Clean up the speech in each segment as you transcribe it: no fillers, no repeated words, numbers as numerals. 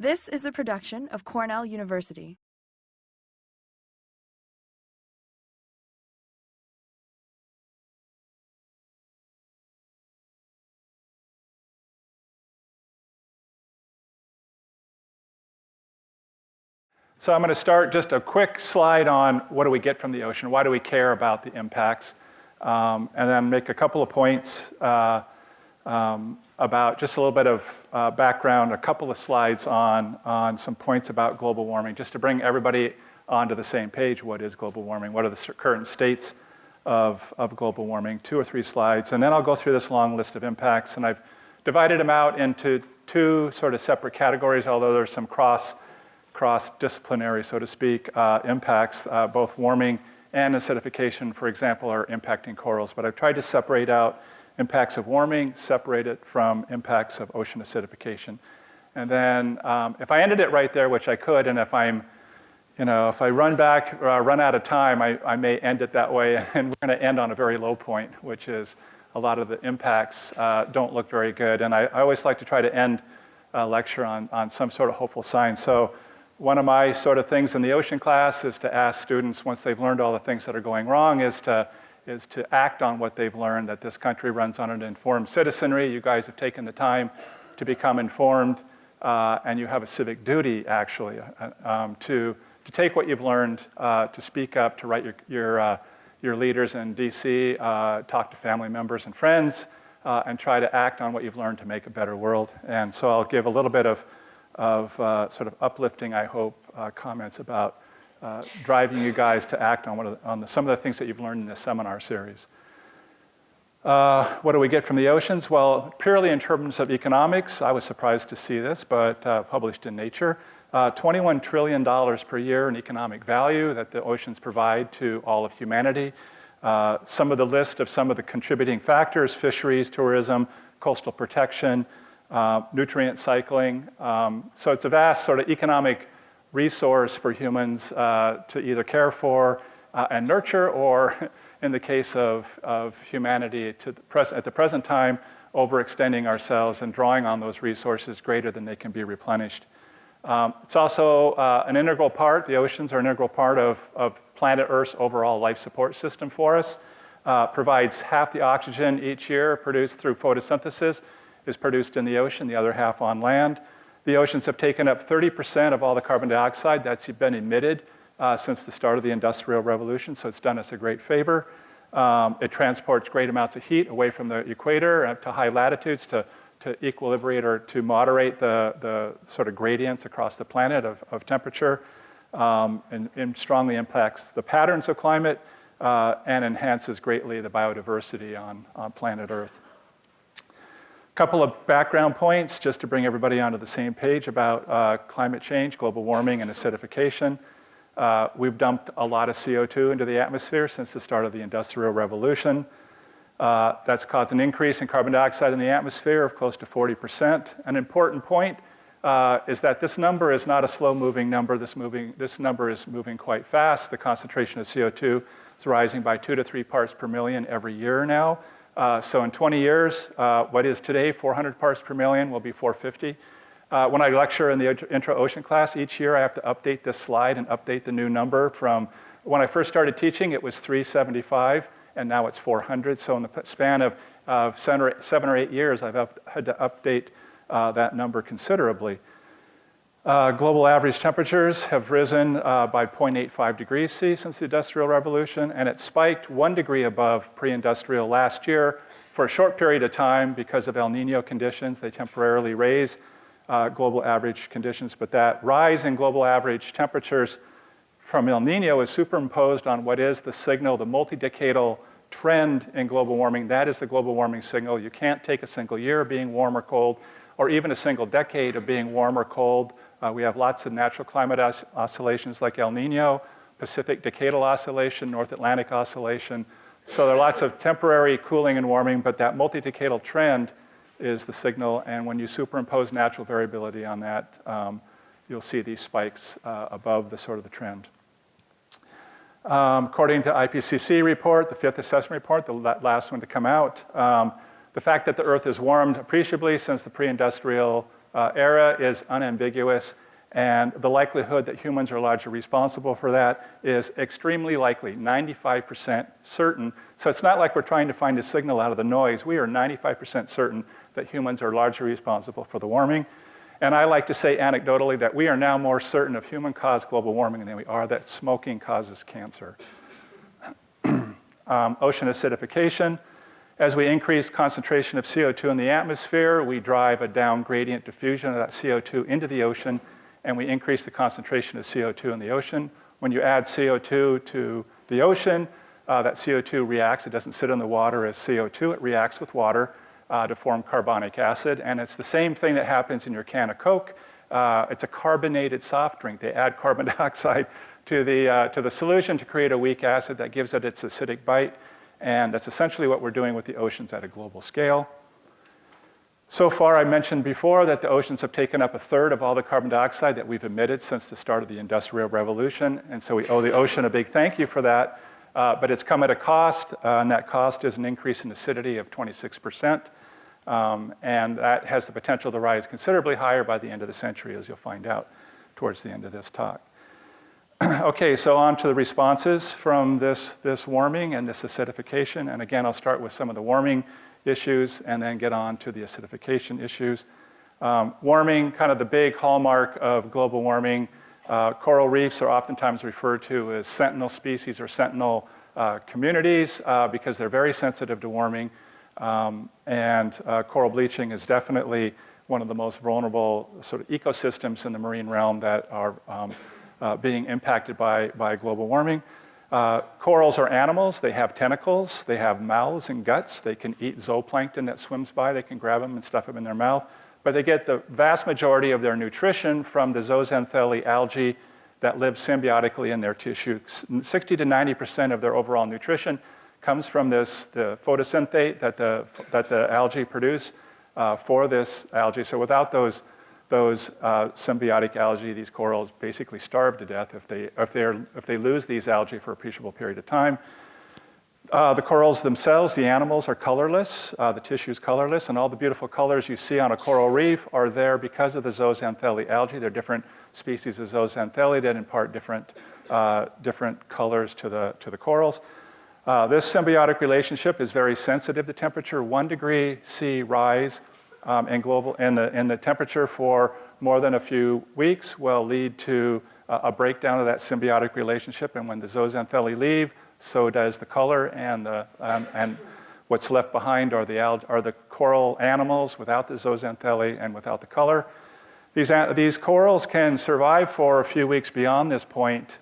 This is a production of Cornell University. So I'm going to start just a quick slide on what do we get from the ocean, why do we care about the impacts, and then make a couple of points about just a little bit of background, a couple of slides on some points about global warming, just to bring everybody onto the same page. What is global warming? What are the current states of global warming? 2 or 3 slides, and then I'll go through this long list of impacts, and I've divided them out into 2 sort of separate categories, although there's some cross-disciplinary, so to speak, impacts. Both warming and acidification, for example, are impacting corals. But I've tried to separate out impacts of warming, separate it from impacts of ocean acidification. And then if I ended it right there, which I could, and if I run out of time, I may end it that way. And we're going to end on a very low point, which is a lot of the impacts don't look very good. And I always like to try to end a lecture on some sort of hopeful sign. So one of my sort of things in the ocean class is to ask students, once they've learned all the things that are going wrong, is to act on what they've learned, that this country runs on an informed citizenry. You guys have taken the time to become informed, and you have a civic duty, actually, to take what you've learned, to speak up, to write your leaders in DC, talk to family members and friends, and try to act on what you've learned to make a better world. And so I'll give a little bit of sort of uplifting, I hope, comments about driving you guys to act on some of the things that you've learned in this seminar series. What do we get from the oceans? Well, purely in terms of economics, I was surprised to see this, but published in Nature, $21 trillion per year in economic value that the oceans provide to all of humanity. Some of the list of some of the contributing factors: fisheries, tourism, coastal protection, nutrient cycling. So it's a vast sort of economic resource for humans to either care for and nurture, or in the case of humanity at the present time, overextending ourselves and drawing on those resources greater than they can be replenished. It's also an integral part, the oceans are an integral part of planet Earth's overall life support system for us. Provides half the oxygen each year produced through photosynthesis is produced in the ocean, the other half on land. The oceans have taken up 30% of all the carbon dioxide that's been emitted since the start of the Industrial Revolution, so it's done us a great favor. It transports great amounts of heat away from the equator to high latitudes to equilibrate or to moderate the sort of gradients across the planet of temperature, and strongly impacts the patterns of climate and enhances greatly the biodiversity on planet Earth. Couple of background points just to bring everybody onto the same page about climate change, global warming, and acidification. We've dumped a lot of CO2 into the atmosphere since the start of the Industrial Revolution. That's caused an increase in carbon dioxide in the atmosphere of close to 40%. An important point is that this number is not a slow-moving number. This number is moving quite fast. The concentration of CO2 is rising by 2 to 3 parts per million every year now. So in 20 years, what is today 400 parts per million will be 450. When I lecture in the intro-ocean class, each year I have to update this slide and update the new number. From when I first started teaching, it was 375, and now it's 400. So in the span of 7 or 8 years, I've had to update that number considerably. Global average temperatures have risen by 0.85 degrees C since the Industrial Revolution, and it spiked 1 degree above pre-industrial last year for a short period of time because of El Nino conditions. They temporarily raise global average conditions, but that rise in global average temperatures from El Nino is superimposed on what is the signal, the multi-decadal trend in global warming. That is the global warming signal. You can't take a single year of being warm or cold, or even a single decade of being warm or cold. We have lots of natural climate oscillations like El Nino, Pacific Decadal Oscillation, North Atlantic Oscillation. So there are lots of temporary cooling and warming, but that multi-decadal trend is the signal. And when you superimpose natural variability on that, you'll see these spikes above the sort of the trend. According to IPCC report, the 5th assessment report, the last one to come out, the fact that the Earth has warmed appreciably since the pre-industrial era is unambiguous, and the likelihood that humans are largely responsible for that is extremely likely, 95% certain. So it's not like we're trying to find a signal out of the noise. We are 95% certain that humans are largely responsible for the warming. And I like to say anecdotally that we are now more certain of human-caused global warming than we are that smoking causes cancer. Ocean acidification. As we increase concentration of CO2 in the atmosphere, we drive a down gradient diffusion of that CO2 into the ocean, and we increase the concentration of CO2 in the ocean. When you add CO2 to the ocean, that CO2 reacts. It doesn't sit in the water as CO2. It reacts with water to form carbonic acid. And it's the same thing that happens in your can of Coke. It's a carbonated soft drink. They add carbon dioxide to the solution to create a weak acid that gives it its acidic bite. And that's essentially what we're doing with the oceans at a global scale. So far, I mentioned before that the oceans have taken up a third of all the carbon dioxide that we've emitted since the start of the Industrial Revolution. And so we owe the ocean a big thank you for that. But it's come at a cost, and that cost is an increase in acidity of 26%. And that has the potential to rise considerably higher by the end of the century, as you'll find out towards the end of this talk. Okay, so on to the responses from this warming and this acidification. And again, I'll start with some of the warming issues and then get on to the acidification issues. Warming, kind of the big hallmark of global warming. Coral reefs are oftentimes referred to as sentinel species or sentinel communities because they're very sensitive to warming. And coral bleaching is definitely one of the most vulnerable sort of ecosystems in the marine realm that are being impacted by global warming. Corals are animals. They have tentacles. They have mouths and guts. They can eat zooplankton that swims by. They can grab them and stuff them in their mouth. But they get the vast majority of their nutrition from the zooxanthellae algae that live symbiotically in their tissue. 60 to 90% of their overall nutrition comes from the photosynthate that the algae produce for this algae. So without those symbiotic algae, these corals basically starve to death if they lose these algae for an appreciable period of time. The corals themselves, the animals, are colorless. The tissue is colorless, and all the beautiful colors you see on a coral reef are there because of the zooxanthellae algae. There are different species of zooxanthellae that impart different colors to the corals. This symbiotic relationship is very sensitive to temperature. 1 degree C rise in the temperature for more than a few weeks will lead to a breakdown of that symbiotic relationship. And when the zooxanthellae leave, so does the color, and what's left behind are the coral animals without the zooxanthellae and without the color. These corals can survive for a few weeks beyond this point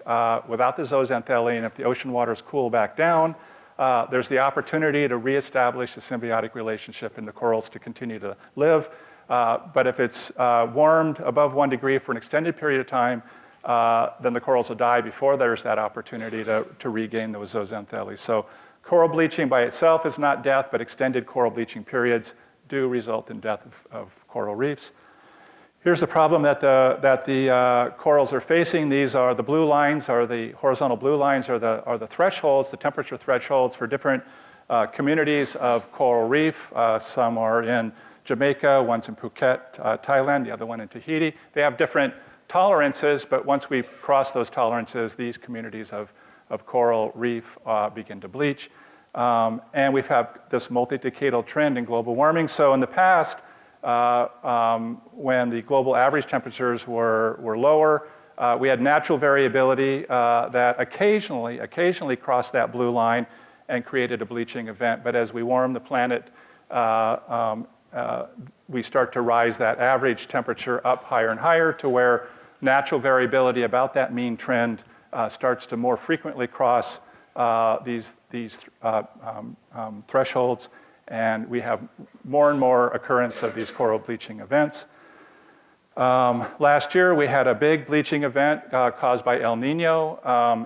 without the zooxanthellae, and if the ocean waters cool back down, there's the opportunity to reestablish the symbiotic relationship and the corals to continue to live. But if it's warmed above 1 degree for an extended period of time, then the corals will die before there's that opportunity to regain those zooxanthellae. So coral bleaching by itself is not death, but extended coral bleaching periods do result in death of coral reefs. Here's the problem that the corals are facing. These are the blue lines, are the horizontal blue lines, are the thresholds, the temperature thresholds for different communities of coral reef. Some are in Jamaica, one's in Phuket, Thailand, the other one in Tahiti. They have different tolerances, but once we cross those tolerances, these communities of coral reef begin to bleach. And we've had this multi-decadal trend in global warming. So in the past, when the global average temperatures were lower, we had natural variability that occasionally crossed that blue line and created a bleaching event. But as we warm the planet, we start to rise that average temperature up higher and higher to where natural variability about that mean trend starts to more frequently cross these thresholds, and we have more and more occurrence of these coral bleaching events. Last year, we had a big bleaching event caused by El Nino,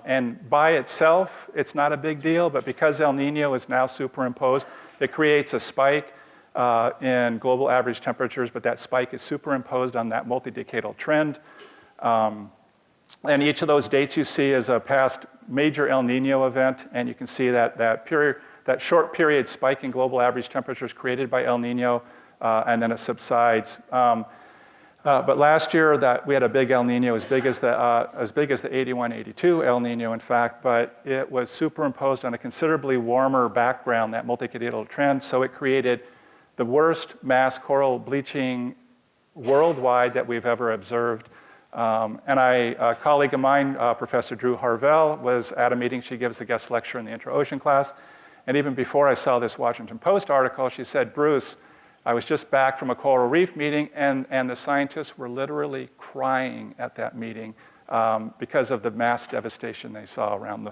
and by itself, it's not a big deal, but because El Nino is now superimposed, it creates a spike in global average temperatures, but that spike is superimposed on that multi-decadal trend. And each of those dates you see is a past major El Nino event, and you can see that short period spike in global average temperatures created by El Nino, and then it subsides. But last year we had a big El Nino, as big as the 81-82 El Nino, in fact, but it was superimposed on a considerably warmer background, that multicadal trend, so it created the worst mass coral bleaching worldwide that we've ever observed. And a colleague of mine, Professor Drew Harvell, was at a meeting. She gives a guest lecture in the inter-ocean class. And even before I saw this Washington Post article, she said, Bruce, I was just back from a coral reef meeting, and the scientists were literally crying at that meeting because of the mass devastation they saw around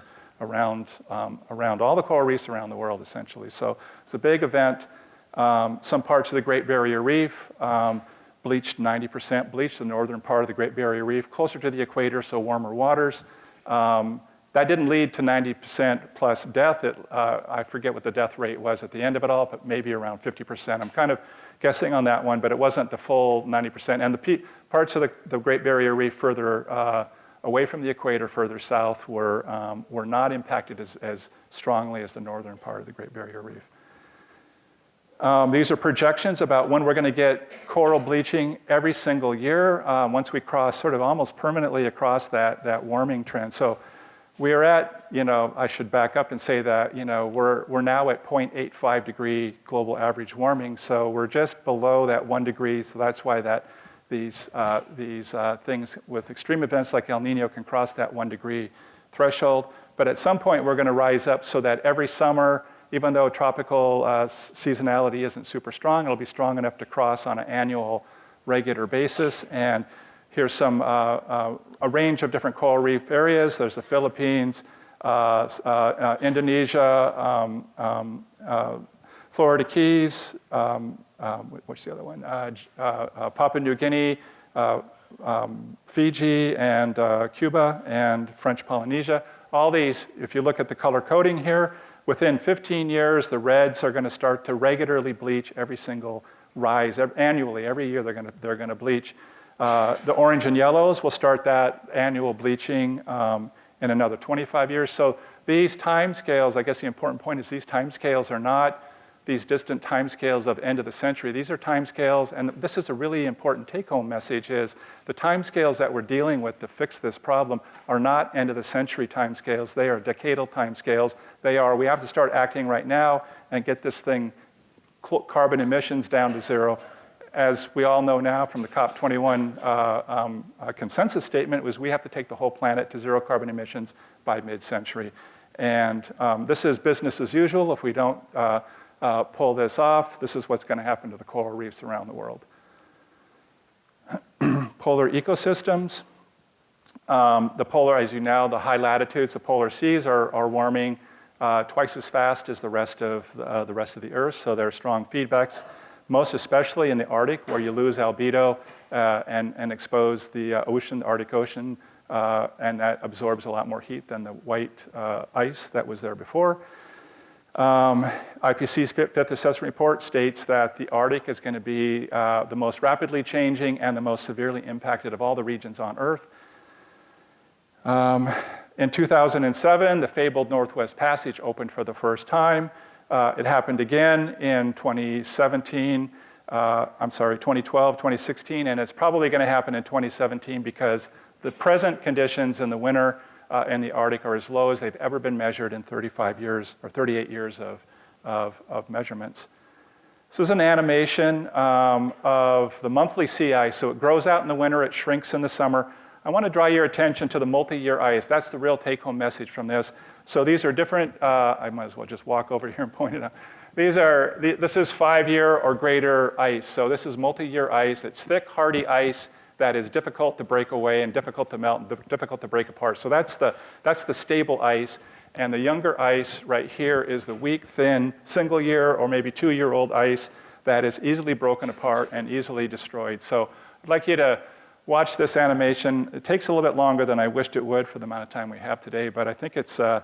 all the coral reefs around the world, essentially. So it's a big event. Some parts of the Great Barrier Reef bleached, 90% bleached, the northern part of the Great Barrier Reef, closer to the equator, so warmer waters. That didn't lead to 90% plus death. I forget what the death rate was at the end of it all, but maybe around 50%. I'm kind of guessing on that one, but it wasn't the full 90%. And the parts of the Great Barrier Reef further away from the equator, further south, were not impacted as strongly as the northern part of the Great Barrier Reef. These are projections about when we're going to get coral bleaching every single year once we cross sort of almost permanently across that warming trend. So we are at, I should back up and say that, we're now at 0.85 degree global average warming. So we're just below that 1 degree. So that's why these things with extreme events like El Nino can cross that 1 degree threshold. But at some point, we're going to rise up so that every summer, even though tropical seasonality isn't super strong, it'll be strong enough to cross on an annual regular basis. And here's a range of different coral reef areas. There's the Philippines, Indonesia, Florida Keys, what's the other one? Papua New Guinea, Fiji, and Cuba, and French Polynesia. All these, if you look at the color coding here, within 15 years, the reds are going to start to regularly bleach every single rise. Annually, every year they're going to bleach. The orange and yellows will start that annual bleaching in another 25 years. So these timescales, I guess the important point is these timescales are not these distant timescales of end of the century. These are timescales, and this is a really important take-home message, is the timescales that we're dealing with to fix this problem are not end of the century timescales. They are decadal timescales. We have to start acting right now and get this thing, carbon emissions, down to zero. As we all know now from the COP21 consensus statement, was we have to take the whole planet to zero carbon emissions by mid-century. And this is business as usual. If we don't pull this off, this is what's going to happen to the coral reefs around the world. Polar ecosystems. The polar, as you know, the high latitudes, the polar seas are warming twice as fast as the rest of the Earth, so there are strong feedbacks, most especially in the Arctic, where you lose albedo and expose the Arctic Ocean, and that absorbs a lot more heat than the white ice that was there before. IPCC's fifth assessment report states that the Arctic is going to be the most rapidly changing and the most severely impacted of all the regions on Earth. In 2007, the fabled Northwest Passage opened for the first time. It happened again in 2012, 2016, and it's probably going to happen in 2017 because the present conditions in the winter in the Arctic are as low as they've ever been measured in 35 years or 38 years of measurements. This is an animation of the monthly sea ice. So it grows out in the winter, it shrinks in the summer. I want to draw your attention to the multi-year ice. That's the real take-home message from this. So these are different, I might as well just walk over here and point it out. This is 5-year or greater ice. So this is multi-year ice. It's thick, hardy ice that is difficult to break away and difficult to melt and difficult to break apart. So that's the stable ice. And the younger ice right here is the weak, thin, single-year or maybe 2-year-old ice that is easily broken apart and easily destroyed. So I'd like you to watch this animation. It takes a little bit longer than I wished it would for the amount of time we have today, but I think it's a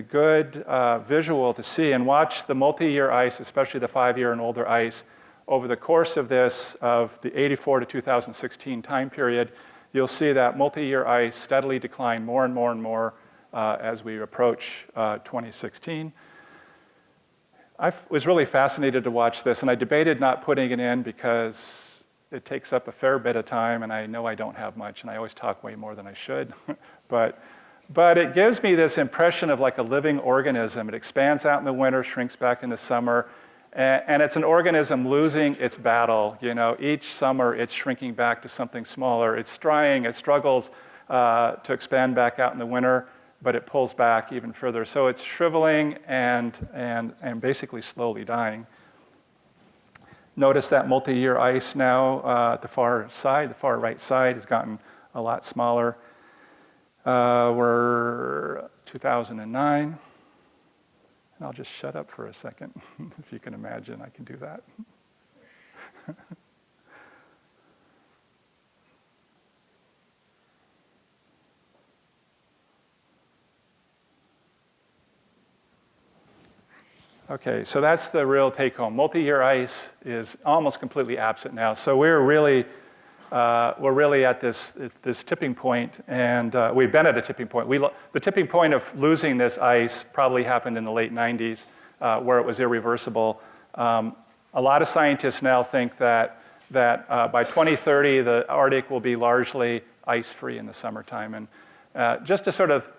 good visual to see. And watch the multi-year ice, especially the 5-year and older ice, over the course of the 84 to 2016 time period. You'll see that multi-year ice steadily decline more and more and more as we approach 2016. I was really fascinated to watch this, and I debated not putting it in because it takes up a fair bit of time, and I know I don't have much, and I always talk way more than I should. but it gives me this impression of like a living organism. It expands out in the winter, shrinks back in the summer, and it's an organism losing its battle. You know, each summer it's shrinking back to something smaller. It's trying, it struggles to expand back out in the winter, but it pulls back even further. So it's shriveling and basically slowly dying. Notice that multi-year ice now at the far side, the far right side, has gotten a lot smaller. We're 2009. And I'll just shut up for a second. If you can imagine, I can do that. Okay, so that's the real take-home. Multi-year ice is almost completely absent now. So we're really at this tipping point, and we've been at a tipping point. The tipping point of losing this ice probably happened in the late 90s, where it was irreversible. A lot of scientists now think that by 2030, the Arctic will be largely ice-free in the summertime. And just to sort of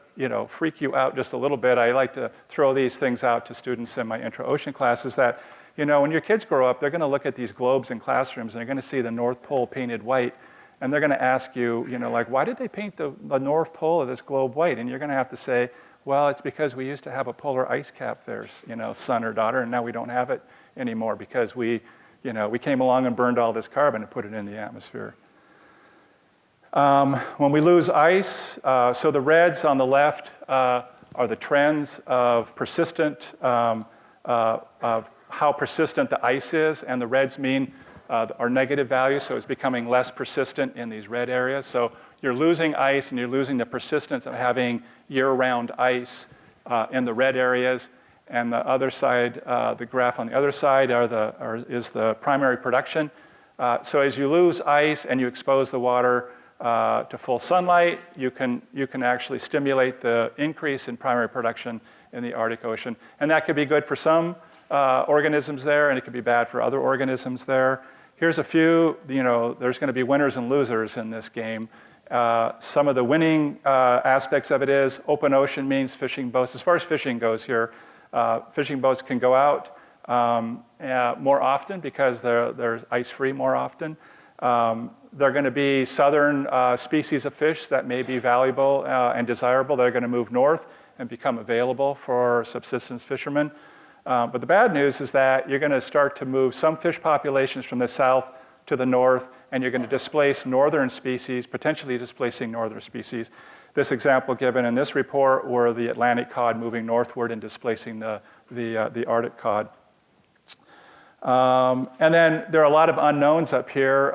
freak you out just a little bit, I like to throw these things out to students in my intro ocean classes that, when your kids grow up, they're going to look at these globes in classrooms and they're going to see the North Pole painted white, and they're going to ask you, like, why did they paint the North Pole of this globe white? And you're going to have to say, well, it's because we used to have a polar ice cap there, son or daughter, and now we don't have it anymore because we came along and burned all this carbon and put it in the atmosphere. When we lose ice, so the reds on the left are the trends of persistent, of how persistent the ice is, and the reds mean our negative value, so it's becoming less persistent in these red areas. So you're losing ice and you're losing the persistence of having year-round ice in the red areas, and the other side, the graph on the other side is the primary production. So as you lose ice and you expose the water to full sunlight, you can actually stimulate the increase in primary production in the Arctic Ocean. And that could be good for some organisms there, and it could be bad for other organisms there. Here's a few, there's going to be winners and losers in this game. Some of the winning aspects of it is open ocean means fishing boats. As far as fishing goes here, fishing boats can go out more often because they're ice-free more often. There are going to be southern species of fish that may be valuable and desirable that are going to move north and become available for subsistence fishermen. But the bad news is that you're going to start to move some fish populations from the south to the north, and you're going to displace northern species, potentially displacing northern species. This example given in this report were the Atlantic cod moving northward and displacing the Arctic cod. And then there are a lot of unknowns up here,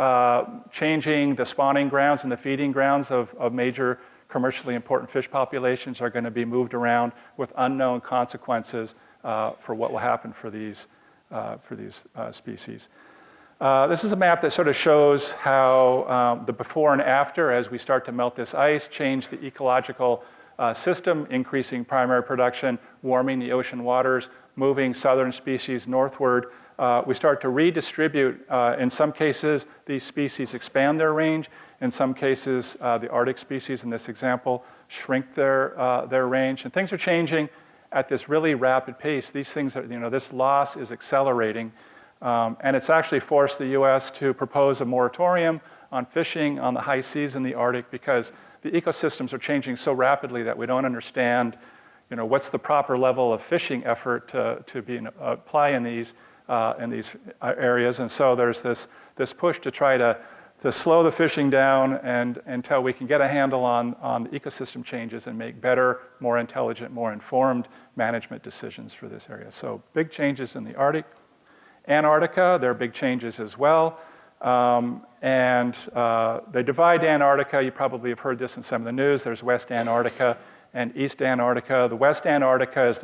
changing the spawning grounds and the feeding grounds of major commercially important fish populations are going to be moved around with unknown consequences for what will happen for these species. This is a map that sort of shows how the before and after, as we start to melt this ice, change the ecological system, increasing primary production, warming the ocean waters, moving southern species northward. We start to redistribute. In some cases, these species expand their range. In some cases, the Arctic species in this example shrink their range. And things are changing at this really rapid pace. These things are, this loss is accelerating. And it's actually forced the US to propose a moratorium on fishing on the high seas in the Arctic because the ecosystems are changing so rapidly that we don't understand, what's the proper level of fishing effort to apply in these areas. And so there's this push to try to slow the fishing down and until we can get a handle on the ecosystem changes and make better, more intelligent, more informed management decisions for this area. So big changes in the Arctic. Antarctica, there are big changes as well. And they divide Antarctica. You probably have heard this in some of the news. There's West Antarctica and East Antarctica. The West Antarctica is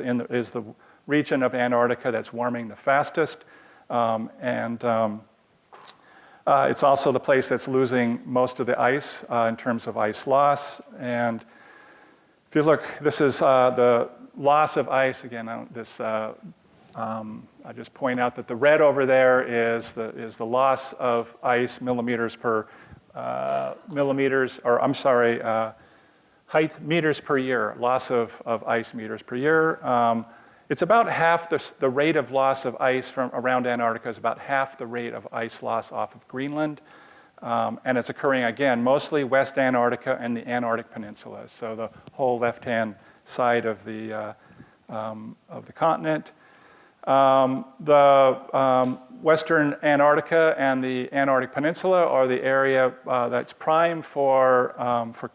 the region of Antarctica that's warming the fastest. It's also the place that's losing most of the ice in terms of ice loss. And if you look, this is the loss of ice. Again, I just point out that the red over there is the loss of ice millimeters per height meters per year, loss of ice meters per year. It's about half the rate of loss of ice from around Antarctica is about half the rate of ice loss off of Greenland. And it's occurring, again, mostly West Antarctica and the Antarctic Peninsula, so the whole left-hand side of the continent. Western Antarctica and the Antarctic Peninsula are the area that's prime for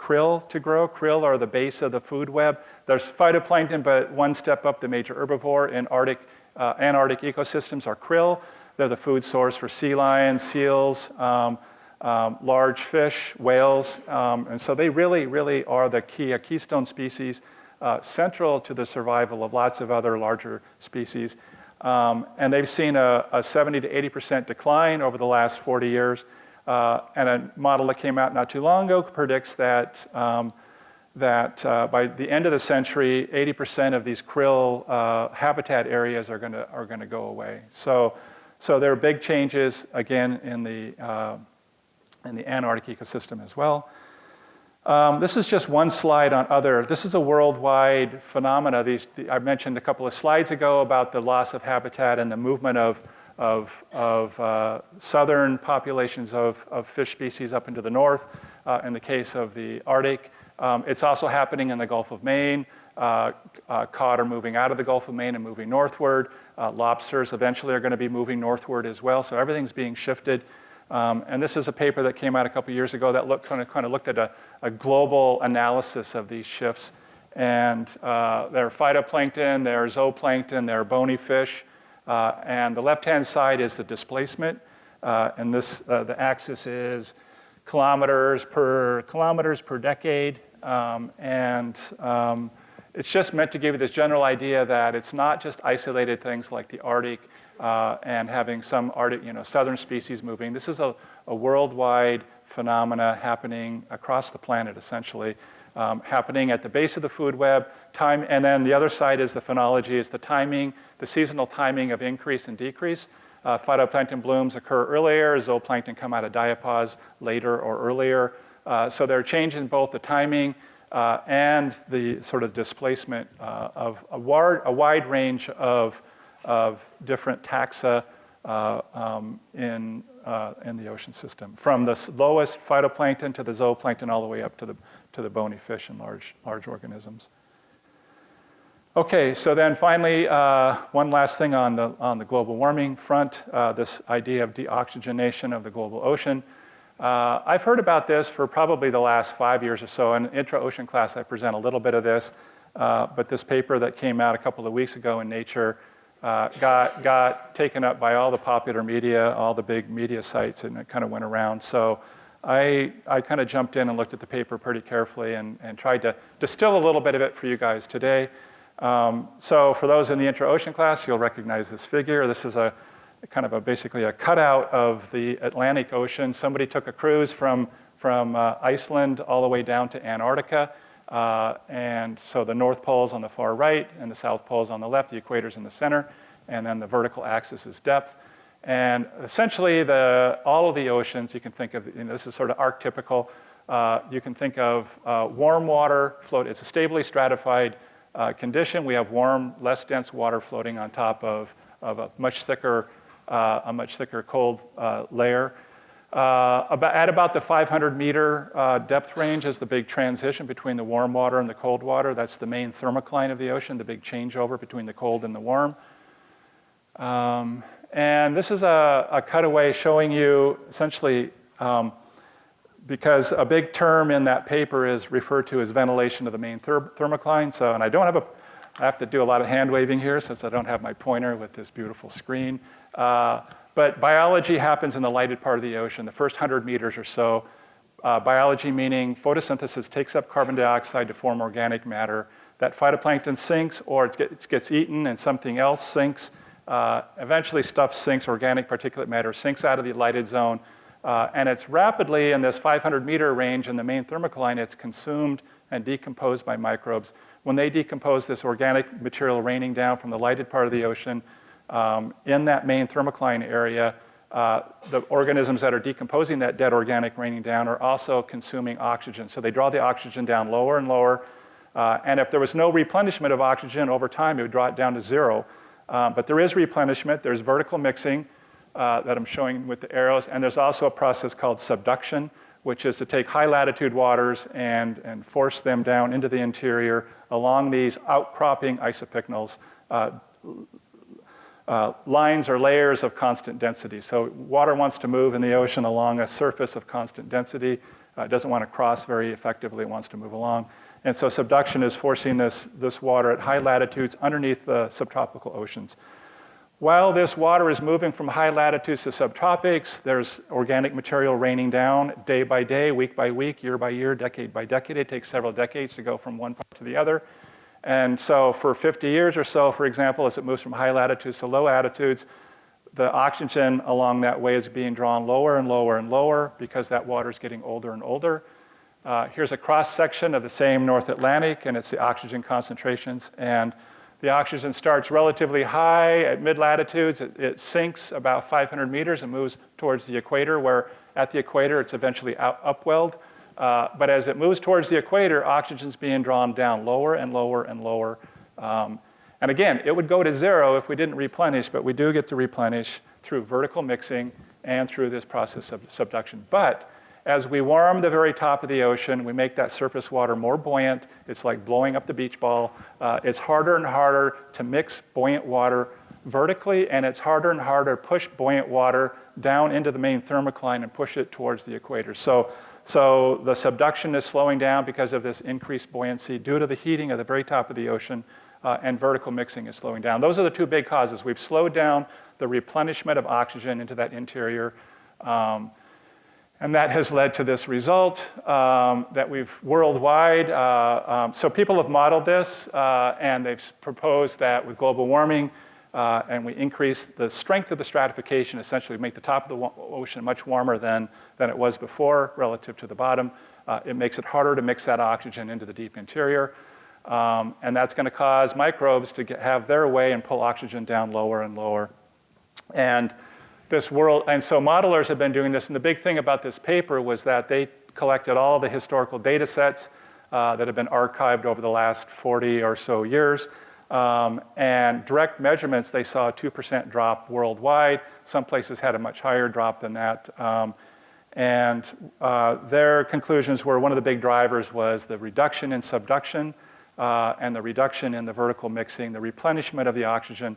krill to grow. Krill are the base of the food web. There's phytoplankton, but one step up, the major herbivore in Antarctic ecosystems are krill. They're the food source for sea lions, seals, large fish, whales, and so they really are the keystone species central to the survival of lots of other larger species. And they've seen a 70 to 80% decline over the last 40 years. And a model that came out not too long ago predicts that by the end of the century, 80% of these krill habitat areas are going to go away. So there are big changes again in the Antarctic ecosystem as well. This is just one slide on other. This is a worldwide phenomena. I mentioned a couple of slides ago about the loss of habitat and the movement of southern populations of fish species up into the north. In the case of the Arctic, it's also happening in the Gulf of Maine. Cod are moving out of the Gulf of Maine and moving northward. Lobsters eventually are going to be moving northward as well. So everything's being shifted. And this is a paper that came out a couple years ago that kind of looked at a global analysis of these shifts. And there are phytoplankton, there are zooplankton, there are bony fish. And the left-hand side is the displacement. And the axis is kilometers per decade. It's just meant to give you this general idea that it's not just isolated things like the Arctic and having some Arctic, southern species moving. This is a worldwide phenomena happening across the planet, essentially, happening at the base of the food web. And then the other side is the phenology, is the timing, the seasonal timing of increase and decrease. Phytoplankton blooms occur earlier, zooplankton come out of diapause later or earlier. So there are changes in both the timing and the sort of displacement of a wide range of different taxa in the ocean system, from the lowest phytoplankton to the zooplankton all the way up to the bony fish and large organisms. Okay, so then finally, one last thing on the global warming front, this idea of deoxygenation of the global ocean. I've heard about this for probably the last 5 years or so. In intra-ocean class, I present a little bit of this, but this paper that came out a couple of weeks ago in Nature got taken up by all the popular media, all the big media sites, and it kind of went around. So I kind of jumped in and looked at the paper pretty carefully and tried to distill a little bit of it for you guys today. So for those in the intra-ocean class, you'll recognize this figure. This is basically a cutout of the Atlantic Ocean. Somebody took a cruise from Iceland all the way down to Antarctica. And so the North Pole's on the far right and the South Pole's on the left, the equator's in the center, and then the vertical axis is depth. And essentially all of the oceans, you can think of, this is sort of archetypical, you can think of warm water float. It's a stably stratified condition. We have warm, less dense water floating on top of a much thicker cold layer. At about the 500-meter depth range is the big transition between the warm water and the cold water. That's the main thermocline of the ocean, the big changeover between the cold and the warm. And this is a cutaway showing you essentially, because a big term in that paper is referred to as ventilation of the main thermocline. So, and I have to do a lot of hand waving here since I don't have my pointer with this beautiful screen. But biology happens in the lighted part of the ocean, the first 100 meters or so. Biology meaning photosynthesis takes up carbon dioxide to form organic matter. That phytoplankton sinks or it gets eaten and something else sinks. Eventually stuff sinks, organic particulate matter sinks out of the lighted zone. And it's rapidly in this 500-meter range in the main thermocline, it's consumed and decomposed by microbes. When they decompose this organic material raining down from the lighted part of the ocean, In that main thermocline area, the organisms that are decomposing that dead organic raining down are also consuming oxygen. So they draw the oxygen down lower and lower. And if there was no replenishment of oxygen over time, it would draw it down to zero. But there is replenishment. There's vertical mixing that I'm showing with the arrows. And there's also a process called subduction, which is to take high latitude waters and force them down into the interior along these outcropping isopycnals, lines or layers of constant density. So water wants to move in the ocean along a surface of constant density. It doesn't want to cross very effectively. It wants to move along. And so subduction is forcing this water at high latitudes underneath the subtropical oceans. While this water is moving from high latitudes to subtropics, there's organic material raining down day by day, week by week, year by year, decade by decade. It takes several decades to go from one part to the other. And so for 50 years or so, for example, as it moves from high latitudes to low altitudes, the oxygen along that way is being drawn lower and lower and lower because that water is getting older and older. Here's a cross-section of the same North Atlantic, and it's the oxygen concentrations. And the oxygen starts relatively high at mid-latitudes. It sinks about 500 meters and moves towards the equator, where at the equator it's eventually upwelled. But as it moves towards the equator, oxygen's being drawn down lower and lower and lower. And again, it would go to zero if we didn't replenish, but we do get to replenish through vertical mixing and through this process of subduction. But as we warm the very top of the ocean, we make that surface water more buoyant. It's like blowing up the beach ball. It's harder and harder to mix buoyant water vertically, and it's harder and harder to push buoyant water down into the main thermocline and push it towards the equator. So the subduction is slowing down because of this increased buoyancy due to the heating of the very top of the ocean, and vertical mixing is slowing down. Those are the two big causes. We've slowed down the replenishment of oxygen into that interior. And that has led to this result that we've worldwide. So people have modeled this, and they've proposed that with global warming, and we increase the strength of the stratification, essentially make the top of the ocean much warmer than it was before relative to the bottom. It makes it harder to mix that oxygen into the deep interior. And that's going to cause microbes to have their way and pull oxygen down lower and lower. And so modelers have been doing this, and the big thing about this paper was that they collected all the historical data sets that have been archived over the last 40 or so years. And direct measurements, they saw a 2% drop worldwide. Some places had a much higher drop than that. Their conclusions were one of the big drivers was the reduction in subduction and the reduction in the vertical mixing, the replenishment of the oxygen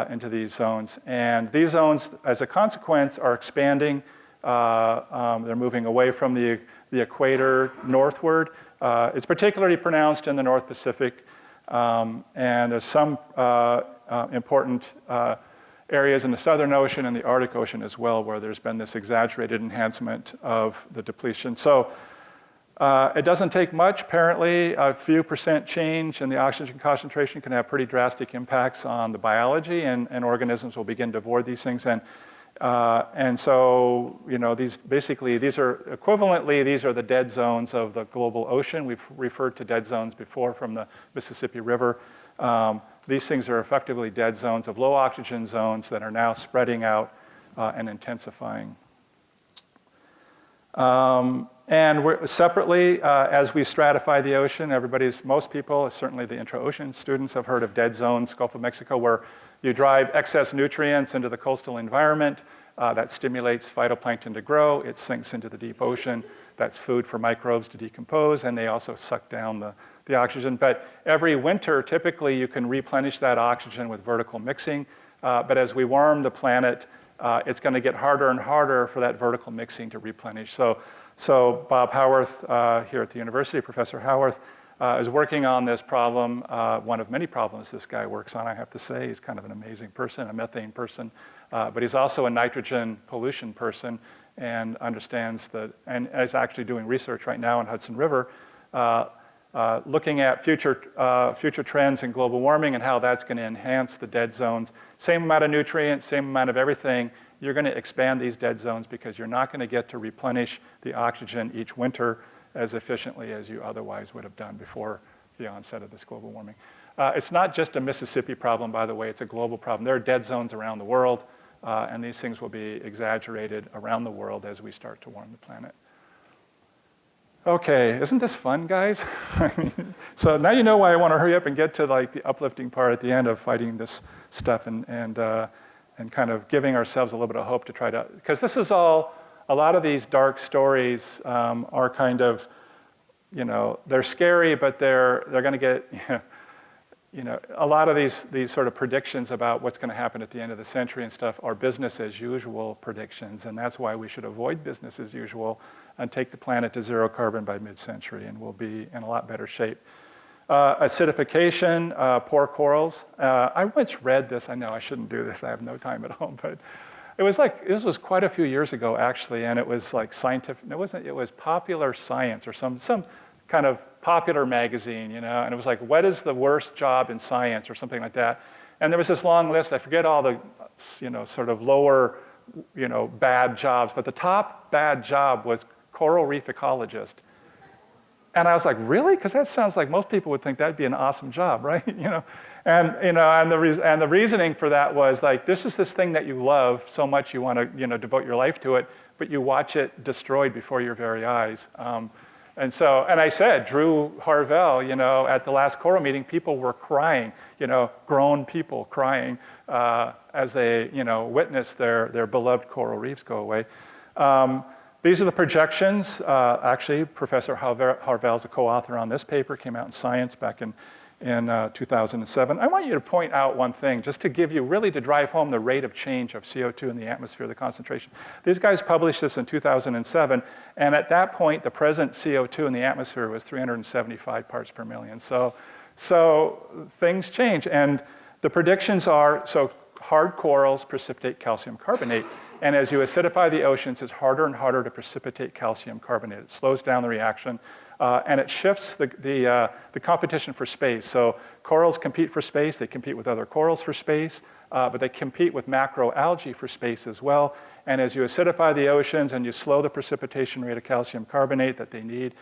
into these zones. And these zones, as a consequence, are expanding. They're moving away from the equator northward. It's particularly pronounced in the North Pacific. And there's some important areas in the Southern Ocean and the Arctic Ocean as well, where there's been this exaggerated enhancement of the depletion. So it doesn't take much. Apparently, a few percent change in the oxygen concentration can have pretty drastic impacts on the biology, and organisms will begin to avoid these things. And so, these are equivalently, these are the dead zones of the global ocean. We've referred to dead zones before from the Mississippi River. These things are effectively dead zones of low oxygen zones that are now spreading out and intensifying. And we're separately, as we stratify the ocean, most people, certainly the intra-ocean students, have heard of dead zones, Gulf of Mexico, where you drive excess nutrients into the coastal environment. That stimulates phytoplankton to grow. It sinks into the deep ocean. That's food for microbes to decompose, and they also suck down the oxygen. But every winter, typically, you can replenish that oxygen with vertical mixing. But as we warm the planet, it's going to get harder and harder for that vertical mixing to replenish. So Bob Howarth here at the university, Professor Howarth, is working on this problem, one of many problems this guy works on, I have to say. He's kind of an amazing person, a methane person, but he's also a nitrogen pollution person and understands and is actually doing research right now in Hudson River, looking at future trends in global warming and how that's going to enhance the dead zones. Same amount of nutrients, same amount of everything. You're going to expand these dead zones because you're not going to get to replenish the oxygen each winter as efficiently as you otherwise would have done before the onset of this global warming. It's not just a Mississippi problem, by the way, it's a global problem. There are dead zones around the world, and these things will be exaggerated around the world as we start to warm the planet. Okay, isn't this fun, guys? So now you know why I want to hurry up and get to like the uplifting part at the end of fighting this stuff and kind of giving ourselves a little bit of hope to try to, because this is all, a lot of these dark stories are kind of, they're scary, but they're going to get, a lot of these sort of predictions about what's going to happen at the end of the century and stuff are business as usual predictions, and that's why we should avoid business as usual and take the planet to zero carbon by mid-century, and we'll be in a lot better shape. Acidification, poor corals. I once read this. I know I shouldn't do this. I have no time at home, but it was like, this was quite a few years ago, actually, and it was like scientific. It wasn't. It was Popular Science or some kind of popular magazine, and it was like, what is the worst job in science or something like that. And there was this long list. I forget all the, sort of lower, bad jobs, but the top bad job was coral reef ecologist. And I was like, really? Because that sounds like most people would think that'd be an awesome job, right? And the reasoning for that was like, this is this thing that you love so much you want to devote your life to it, but you watch it destroyed before your very eyes. And I said, Drew Harvell, at the last coral meeting, people were crying, grown people crying as they, witnessed their beloved coral reefs go away. These are the projections. Actually, Professor Harvell is a co-author on this paper, came out in Science back in 2007. I want you to point out one thing, just to give you, really to drive home the rate of change of CO2 in the atmosphere, the concentration. These guys published this in 2007, and at that point, the present CO2 in the atmosphere was 375 parts per million. So things change, and the predictions are, so hard corals precipitate calcium carbonate, and as you acidify the oceans, it's harder and harder to precipitate calcium carbonate. It slows down the reaction, and it shifts the competition for space. So corals compete for space, they compete with other corals for space, but they compete with macroalgae for space as well. And as you acidify the oceans and you slow the precipitation rate of calcium carbonate that they need,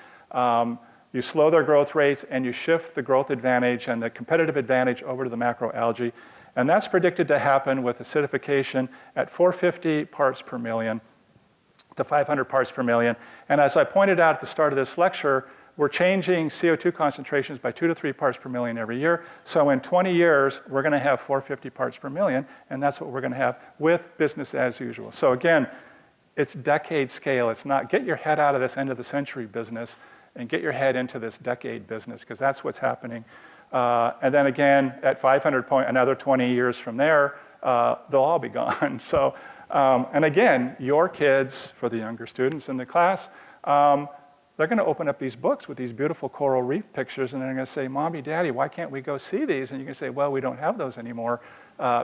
you slow their growth rates and you shift the growth advantage and the competitive advantage over to the macroalgae. And that's predicted to happen with acidification at 450 parts per million to 500 parts per million. And as I pointed out at the start of this lecture, we're changing CO2 concentrations by 2 to 3 parts per million every year. So in 20 years, we're going to have 450 parts per million, and that's what we're going to have with business as usual. So again, it's decade scale. It's not get your head out of this end of the century business and get your head into this decade business, because that's what's happening. And then again, at 500 point, another 20 years from there, they'll all be gone. So, and again, your kids, for the younger students in the class, they're going to open up these books with these beautiful coral reef pictures, and they're going to say, Mommy, Daddy, why can't we go see these? And you can say, well, we don't have those anymore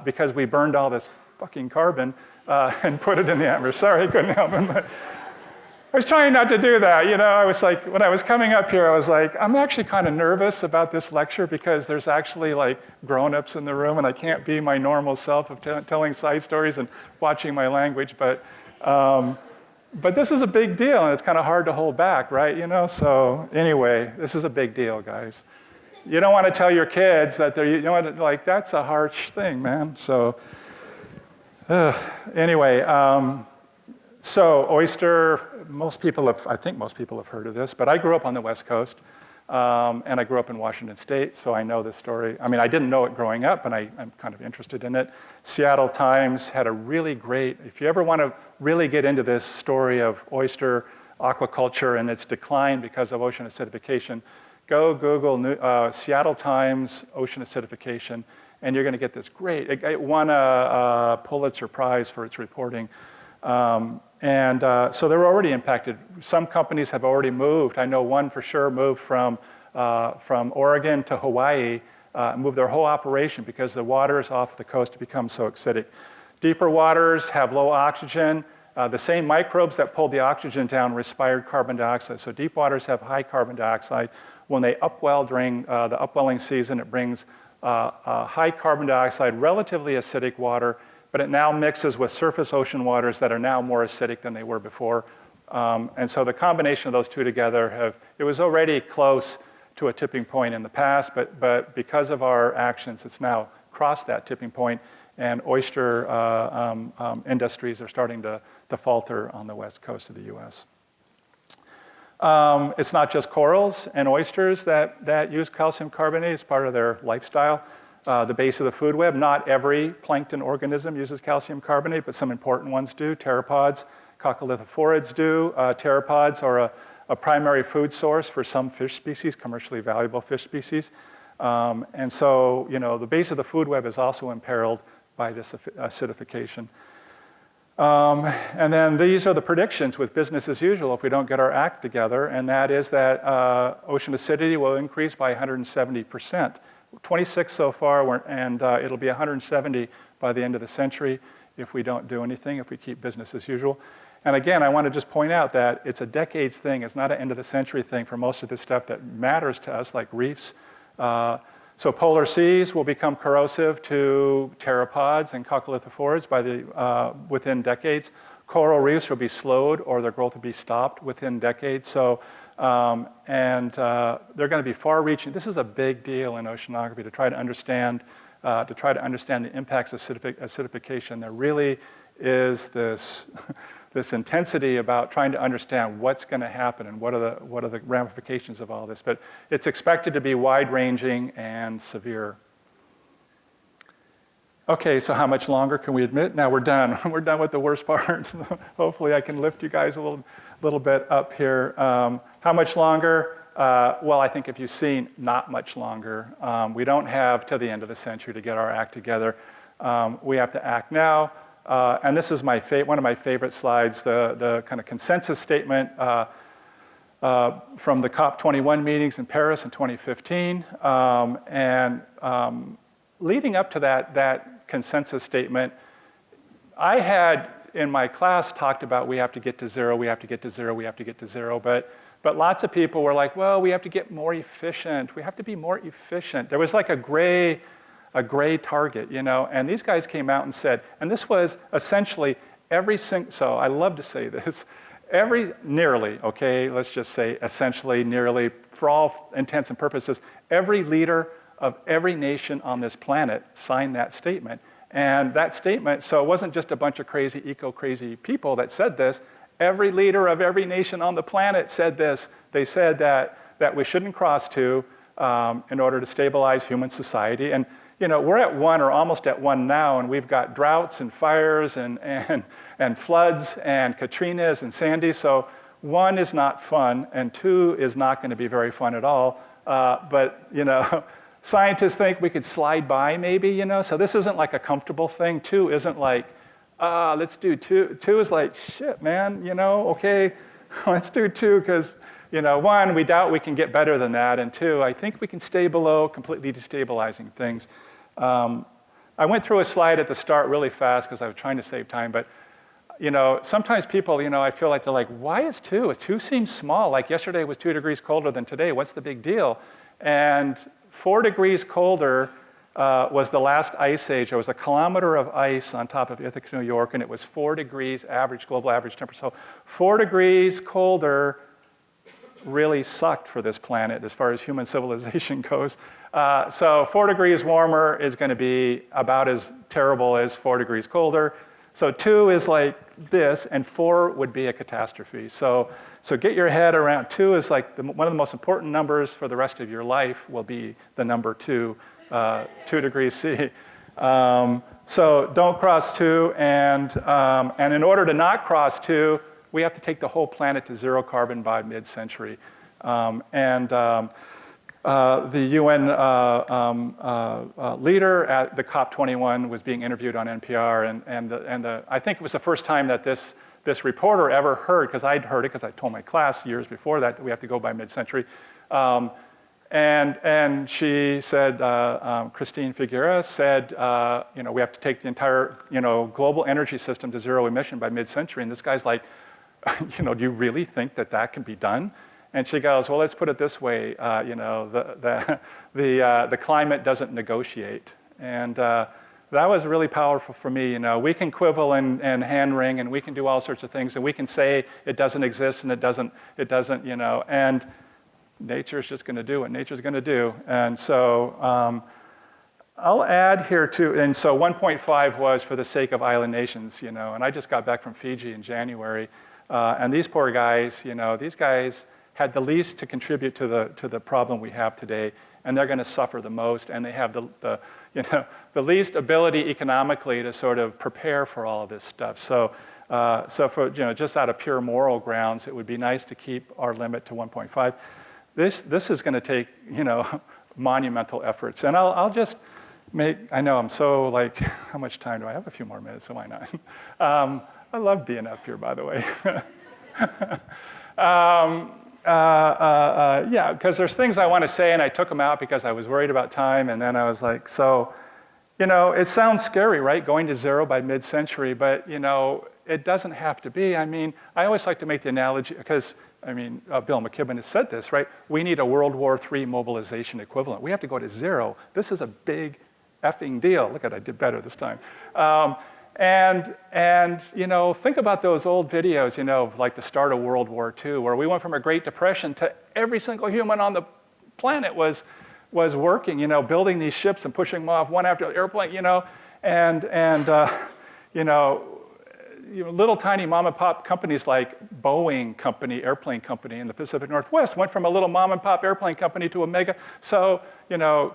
because we burned all this fucking carbon and put it in the atmosphere. Sorry, I couldn't help it. But I was trying not to do that. I was like, when I was coming up here, I was like, I'm actually kind of nervous about this lecture because there's actually like grown-ups in the room and I can't be my normal self of telling side stories and watching my language. But this is a big deal and it's kind of hard to hold back, right? So anyway, this is a big deal, guys. You don't want to tell your kids that like, that's a harsh thing, man. So anyway, so oyster, I think most people have heard of this, but I grew up on the West Coast, and I grew up in Washington State, so I know this story. I mean, I didn't know it growing up, but I'm kind of interested in it. Seattle Times had a really great, if you ever want to really get into this story of oyster aquaculture and its decline because of ocean acidification, go Google Seattle Times ocean acidification, and you're going to get this great, it won a Pulitzer Prize for its reporting. So they're already impacted. Some companies have already moved. I know one for sure moved from Oregon to Hawaii, moved their whole operation because the waters off the coast become so acidic. Deeper waters have low oxygen. The same microbes that pulled the oxygen down respired carbon dioxide. So deep waters have high carbon dioxide. When they upwell during the upwelling season, it brings high carbon dioxide, relatively acidic water, but it now mixes with surface ocean waters that are now more acidic than they were before. And so the combination of those two together it was already close to a tipping point in the past, but because of our actions, it's now crossed that tipping point, and oyster industries are starting to falter on the west coast of the US. It's not just corals and oysters that use calcium carbonate as part of their lifestyle. The base of the food web, not every plankton organism uses calcium carbonate, but some important ones do. Pteropods, coccolithophorids do. Pteropods are a primary food source for some fish species, commercially valuable fish species. And so, the base of the food web is also imperiled by this acidification. And then these are the predictions with business as usual if we don't get our act together, and that is that ocean acidity will increase by 170%. 26 so far, and it'll be 170 by the end of the century if we don't do anything, if we keep business as usual. And again, I want to just point out that it's a decades thing. It's not an end of the century thing for most of this stuff that matters to us, like reefs. So polar seas will become corrosive to pteropods and coccolithophorids within decades. Coral reefs will be slowed or their growth will be stopped within decades. So, they're going to be far-reaching. This is a big deal in oceanography to try to understand the impacts of acidification. There really is this intensity about trying to understand what's going to happen and what are the ramifications of all this. But it's expected to be wide-ranging and severe. Okay, so how much longer can we admit? Now we're done. We're done with the worst part. Hopefully I can lift you guys a little bit up here. How much longer? Well, I think if you've seen, not much longer. We don't have till the end of the century to get our act together. We have to act now. And this is one of my favorite slides, the kind of consensus statement from the COP21 meetings in Paris in 2015. Leading up to that consensus statement, I had in my class talked about we have to get to zero, we have to get to zero, we have to get to zero, but lots of people were like, well, we have to get more efficient, we have to be more efficient. There was like a gray target, and these guys came out and said, and this was essentially so I love to say this, nearly, okay, let's just say essentially, nearly, for all intents and purposes, every leader of every nation on this planet signed that statement. And that statement, so it wasn't just a bunch of crazy, eco-crazy people that said this. Every leader of every nation on the planet said this. They said that we shouldn't cross 2 in order to stabilize human society. And we're at 1 or almost at 1 now, and we've got droughts and fires and floods and Katrinas and Sandy. So 1 is not fun, and 2 is not going to be very fun at all. But scientists think we could slide by maybe, so this isn't like a comfortable thing. 2 isn't like, let's do 2. 2 is like, shit, man, okay, let's do 2 because, 1, we doubt we can get better than that, and 2, I think we can stay below completely destabilizing things. I went through a slide at the start really fast because I was trying to save time, but sometimes people, I feel like they're like, why is 2? 2 seems small, like yesterday was 2 degrees colder than today, what's the big deal? And 4 degrees colder was the last ice age. There was a kilometer of ice on top of Ithaca, New York, and it was 4 degrees global average temperature. So 4 degrees colder really sucked for this planet as far as human civilization goes. So 4 degrees warmer is going to be about as terrible as 4 degrees colder. So 2 is like this, and 4 would be a catastrophe. So get your head around 2 is like one of the most important numbers for the rest of your life will be the number 2, 2 degrees C. So don't cross 2, and in order to not cross 2, we have to take the whole planet to 0 carbon by mid-century. The UN leader at the COP21 was being interviewed on NPR, and I think it was the first time that this reporter ever heard, because I'd heard it because I told my class years before that we have to go by mid-century. And she said, Christine Figueres said, we have to take the entire, global energy system to 0 emission by mid-century. And this guy's like, do you really think that can be done? And she goes, well, let's put it this way, the climate doesn't negotiate. And that was really powerful for me. We can quibble and hand wring, and we can do all sorts of things, and we can say it doesn't exist and it doesn't, and nature's just going to do what nature's going to do. And so I'll add here too, and so 1.5 was for the sake of island nations, and I just got back from Fiji in January, and these poor guys, these guys had the least to contribute to the problem we have today, and they're going to suffer the most, and they have the least ability economically to sort of prepare for all of this stuff. So for just out of pure moral grounds, it would be nice to keep our limit to 1.5. This is going to take monumental efforts, and I'll just I know I'm so like, how much time do I have? A few more minutes, so why not? I love being up here, by the way. Yeah, because there's things I want to say, and I took them out because I was worried about time, and then I was like, so, it sounds scary, right? Going to zero by mid-century, but, it doesn't have to be. I mean, I always like to make the analogy, because, Bill McKibben has said this, right? We need a World War III mobilization equivalent. We have to go to zero. This is a big effing deal. Look at, I did better this time. And think about those old videos, like the start of World War II, where we went from a Great Depression to every single human on the planet was working, building these ships and pushing them off one after the airplane, little tiny mom and pop companies like Boeing Company, airplane company in the Pacific Northwest went from a little mom and pop airplane company to a mega. So,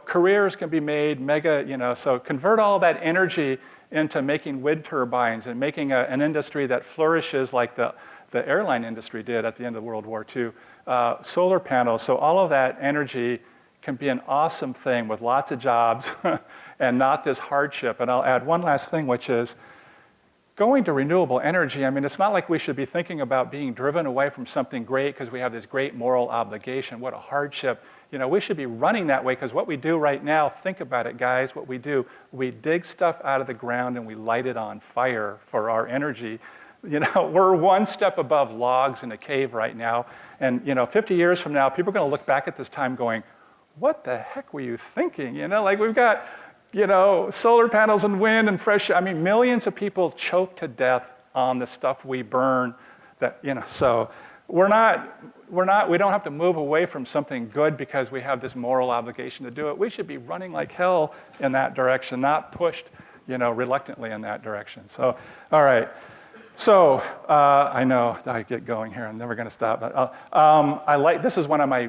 careers can be made mega, so convert all that energy into making wind turbines and making an industry that flourishes like the airline industry did at the end of World War II. Solar panels, so all of that energy can be an awesome thing with lots of jobs and not this hardship. And I'll add one last thing, which is going to renewable energy. It's not like we should be thinking about being driven away from something great because we have this great moral obligation. What a hardship. We should be running that way, because what we do right now, think about it, guys, what we do, we dig stuff out of the ground and we light it on fire for our energy. We're one step above logs in a cave right now. And 50 years from now, people are going to look back at this time going, what the heck were you thinking? Like we've got, solar panels and wind and fresh, millions of people choke to death on the stuff we burn that, so we don't have to move away from something good because we have this moral obligation to do it. We should be running like hell in that direction, not pushed, reluctantly in that direction. So, all right. So, I know I get going here. I'm never going to stop. But this is one of my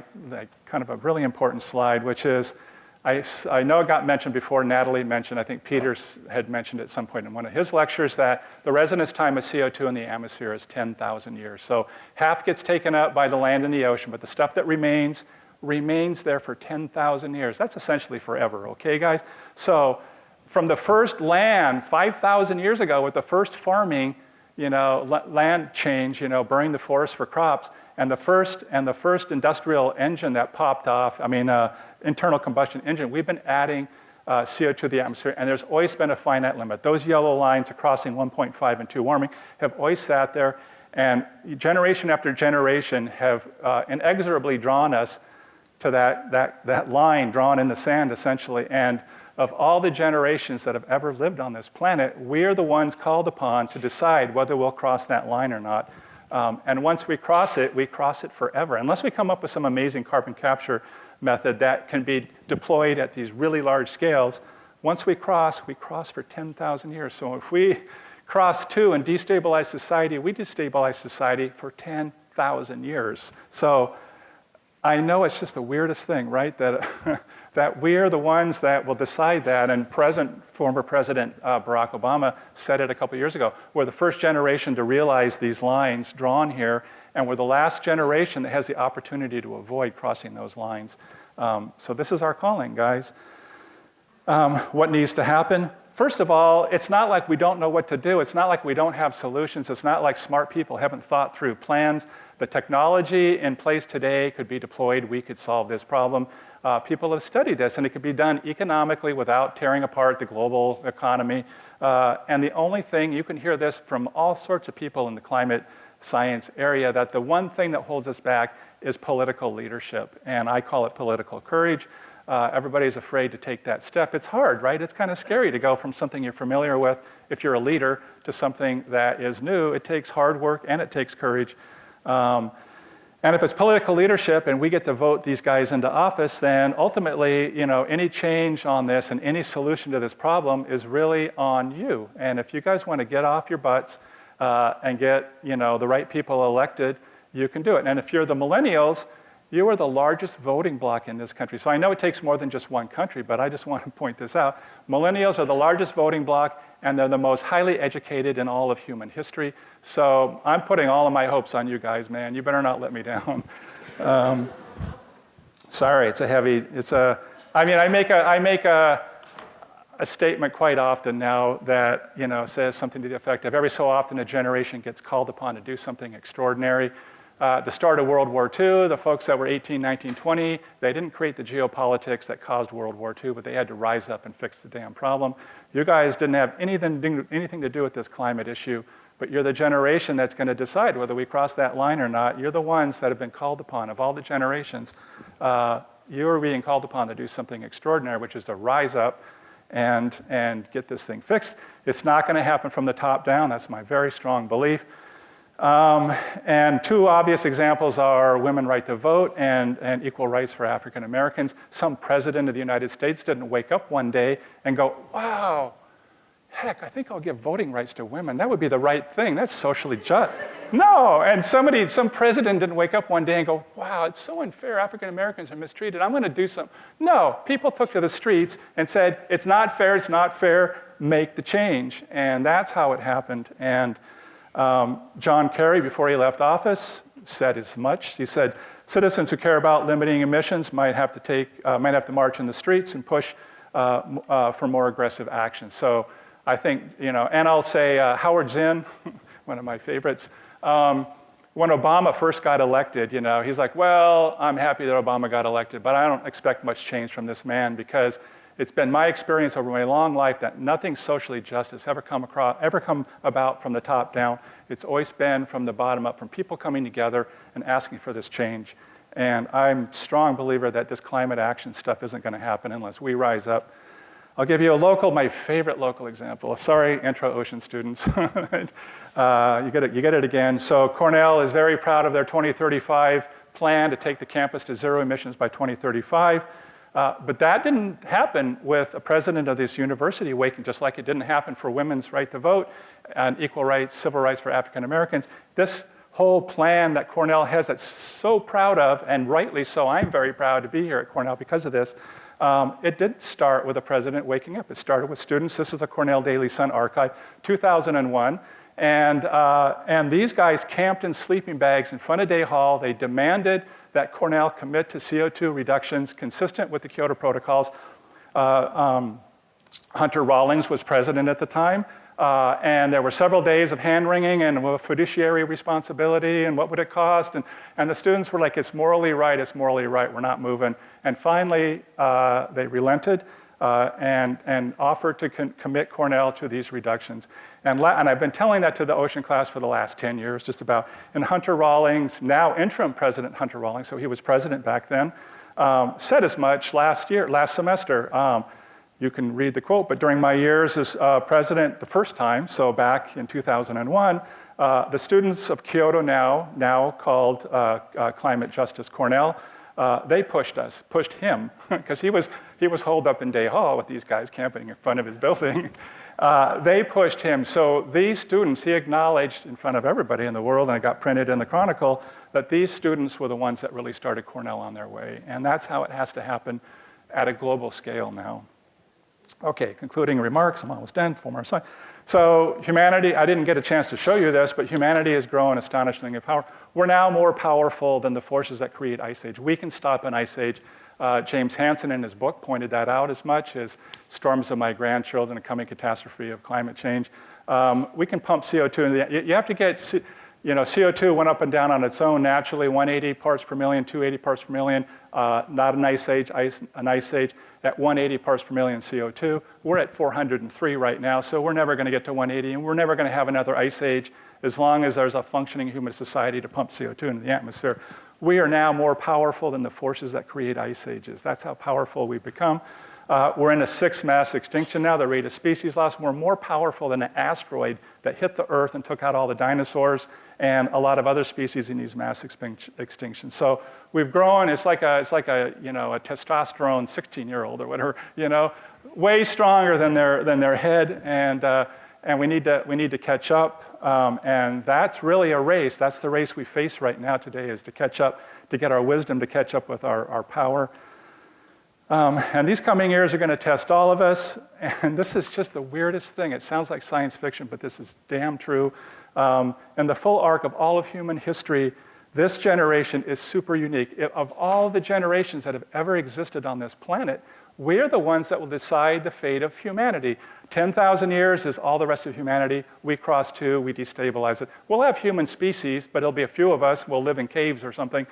kind of a really important slide, which is, I know it got mentioned before, Natalie mentioned, I think Peters had mentioned at some point in one of his lectures, that the residence time of CO2 in the atmosphere is 10,000 years. So half gets taken up by the land and the ocean, but the stuff that remains there for 10,000 years. That's essentially forever, okay, guys? So from the first land 5,000 years ago with the first farming, land change, burning the forest for crops, and the first industrial engine that popped off, internal combustion engine, we've been adding CO2 to the atmosphere, and there's always been a finite limit. Those yellow lines crossing 1.5 and 2 warming have always sat there, and generation after generation have inexorably drawn us to that line drawn in the sand, essentially. And of all the generations that have ever lived on this planet, we're the ones called upon to decide whether we'll cross that line or not. And once we cross it forever. Unless we come up with some amazing carbon capture method that can be deployed at these really large scales, once we cross for 10,000 years. So if we cross 2 and destabilize society, we destabilize society for 10,000 years. So I know it's just the weirdest thing, right? That we're the ones that will decide that, and former President Barack Obama said it a couple years ago. We're the first generation to realize these lines drawn here, and we're the last generation that has the opportunity to avoid crossing those lines. So this is our calling, guys. What needs to happen? First of all, it's not like we don't know what to do. It's not like we don't have solutions. It's not like smart people haven't thought through plans. The technology in place today could be deployed. We could solve this problem. People have studied this, and it could be done economically without tearing apart the global economy. And the only thing, you can hear this from all sorts of people in the climate science area, that the one thing that holds us back is political leadership. And I call it political courage. Everybody's afraid to take that step. It's hard, right? It's kind of scary to go from something you're familiar with, if you're a leader, to something that is new. It takes hard work and it takes courage. And if it's political leadership and we get to vote these guys into office, then ultimately, any change on this and any solution to this problem is really on you. And if you guys want to get off your butts and get, the right people elected, you can do it. And if you're the millennials, you are the largest voting bloc in this country. So I know it takes more than just one country, but I just want to point this out. Millennials are the largest voting bloc, and they're the most highly educated in all of human history. So I'm putting all of my hopes on you guys, man. You better not let me down. Sorry, it's a heavy, I make a statement quite often now that, says something to the effect of every so often a generation gets called upon to do something extraordinary. The start of World War II, the folks that were 18, 19, 20, they didn't create the geopolitics that caused World War II, but they had to rise up and fix the damn problem. You guys didn't have anything to do with this climate issue, but you're the generation that's going to decide whether we cross that line or not. You're the ones that have been called upon. Of all the generations, you are being called upon to do something extraordinary, which is to rise up and get this thing fixed. It's not going to happen from the top down. That's my very strong belief. And two obvious examples are women right to vote and equal rights for African Americans. Some president of the United States didn't wake up one day and go, wow, heck, I think I'll give voting rights to women. That would be the right thing. That's socially just. No, and some president didn't wake up one day and go, wow, it's so unfair. African Americans are mistreated. I'm going to do something. No, people took to the streets and said, it's not fair, make the change. And that's how it happened. And John Kerry, before he left office, said as much. He said, citizens who care about limiting emissions might have to march in the streets and push for more aggressive action. So I think, and I'll say Howard Zinn, one of my favorites, when Obama first got elected, he's like, well, I'm happy that Obama got elected, but I don't expect much change from this man because it's been my experience over my long life that nothing socially just has ever come about from the top down. It's always been from the bottom up, from people coming together and asking for this change. And I'm a strong believer that this climate action stuff isn't going to happen unless we rise up. I'll give you my favorite local example. Sorry, intro ocean students. You get it again. So Cornell is very proud of their 2035 plan to take the campus to zero emissions by 2035. But that didn't happen with a president of this university waking, just like it didn't happen for women's right to vote and equal rights, civil rights for African Americans. This whole plan that Cornell has that's so proud of, and rightly so, I'm very proud to be here at Cornell because of this, it didn't start with a president waking up. It started with students. This is a Cornell Daily Sun archive, 2001. And these guys camped in sleeping bags in front of Day Hall. They demanded that Cornell commit to CO2 reductions consistent with the Kyoto protocols. Hunter Rawlings was president at the time. And there were several days of hand-wringing and fiduciary responsibility and what would it cost. And the students were like, it's morally right, we're not moving. And finally, they relented and offered to commit Cornell to these reductions. And I've been telling that to the ocean class for the last 10 years, just about. And Hunter Rawlings, now interim President Hunter Rawlings, so he was president back then, said as much last semester. You can read the quote, but during my years as president the first time, so back in 2001, the students of Kyoto now called Climate Justice Cornell, they pushed him, because he was holed up in Day Hall with these guys camping in front of his building. They pushed him. So these students, he acknowledged in front of everybody in the world, and it got printed in the Chronicle, that these students were the ones that really started Cornell on their way. And that's how it has to happen at a global scale now. Okay, concluding remarks, I'm almost done, 4 more slides. So humanity, I didn't get a chance to show you this, but humanity has grown astonishingly in power. We're now more powerful than the forces that create ice age. We can stop an ice age. James Hansen in his book pointed that out as much as Storms of My Grandchildren, a coming catastrophe of climate change. We can pump CO2 into the, you have to get, CO2 went up and down on its own naturally, 180 parts per million, 280 parts per million, not an ice age, an ice age at 180 parts per million CO2. We're at 403 right now, so we're never going to get to 180, and we're never going to have another ice age as long as there's a functioning human society to pump CO2 into the atmosphere. We are now more powerful than the forces that create ice ages. That's how powerful we've become. We're in a 6th mass extinction now, the rate of species loss. We're more powerful than an asteroid that hit the Earth and took out all the dinosaurs and a lot of other species in these mass extinctions. So we've grown. It's like a a testosterone 16-year-old or whatever, way stronger than their head, and we need to catch up. And that's really a race. That's the race we face right now today, is to catch up, to get our wisdom to catch up with our power. And these coming years are going to test all of us. And this is just the weirdest thing. It sounds like science fiction, but this is damn true. And the full arc of all of human history, this generation is super unique. Of all the generations that have ever existed on this planet, we're the ones that will decide the fate of humanity. 10,000 years is all the rest of humanity. We cross 2, we destabilize it. We'll have human species, but it'll be a few of us. We'll live in caves or something.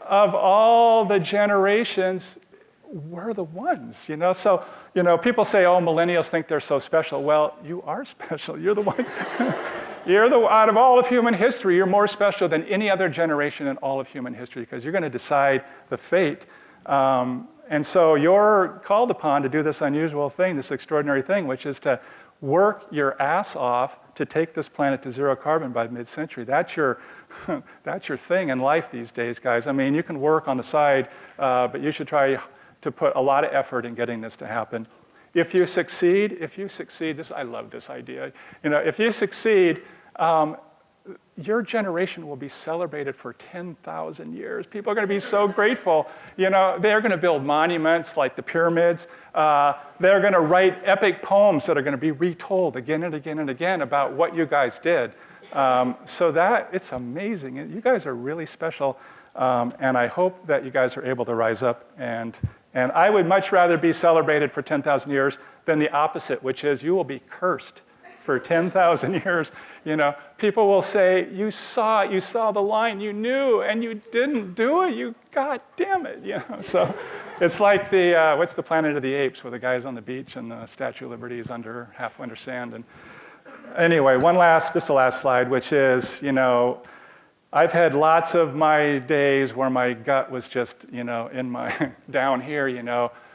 Of all the generations, we're the ones, So, people say, oh, millennials think they're so special. Well, you are special. You're the one. Out of all of human history, you're more special than any other generation in all of human history, because you're going to decide the fate. And so you're called upon to do this unusual thing, this extraordinary thing, which is to work your ass off to take this planet to 0 carbon by mid-century. That's your thing in life these days, guys. I mean, you can work on the side, but you should try to put a lot of effort in getting this to happen. If you succeed, I love this idea. If you succeed, your generation will be celebrated for 10,000 years. People are going to be so grateful. They're going to build monuments like the pyramids. They're going to write epic poems that are going to be retold again and again and again about what you guys did. So that, it's amazing. You guys are really special. And I hope that you guys are able to rise up. And I would much rather be celebrated for 10,000 years than the opposite, which is you will be cursed for 10,000 years. People will say, you saw the line, you knew, and you didn't do it. You, God damn it. So it's like what's the Planet of the Apes, where the guy's on the beach and the Statue of Liberty is halfway under sand. And anyway, this is the last slide, which is, I've had lots of my days where my gut was just, in my, down here,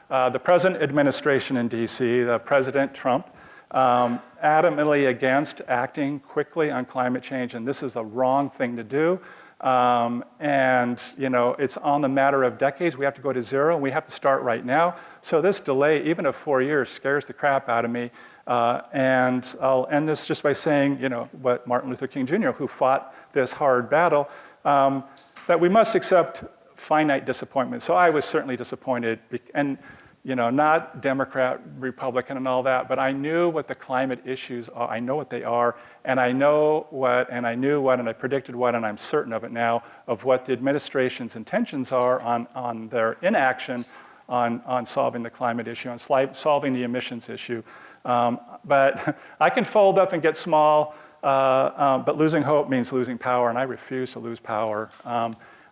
The present administration in DC, the President Trump, adamantly against acting quickly on climate change, and this is a wrong thing to do. It's on the matter of decades. We have to go to 0, and we have to start right now. So this delay, even of 4 years, scares the crap out of me. And I'll end this just by saying, what Martin Luther King Jr., who fought this hard battle, that we must accept finite disappointment. So I was certainly disappointed, and not Democrat, Republican, and all that, but I knew what the climate issues are. I know what they are, and I know what, and I knew what, and I predicted what, and I'm certain of it now, of what the administration's intentions are on their inaction on solving the climate issue, on solving the emissions issue. But I can fold up and get small, but losing hope means losing power, and I refuse to lose power.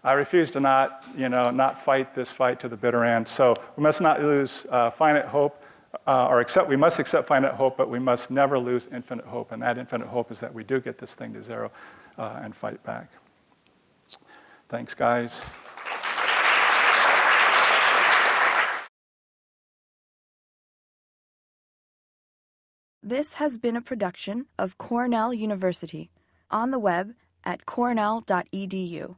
I refuse to not fight this fight to the bitter end. So we must not lose finite hope, we must accept finite hope, but we must never lose infinite hope. And that infinite hope is that we do get this thing to 0 and fight back. Thanks, guys. This has been a production of Cornell University, on the web at cornell.edu.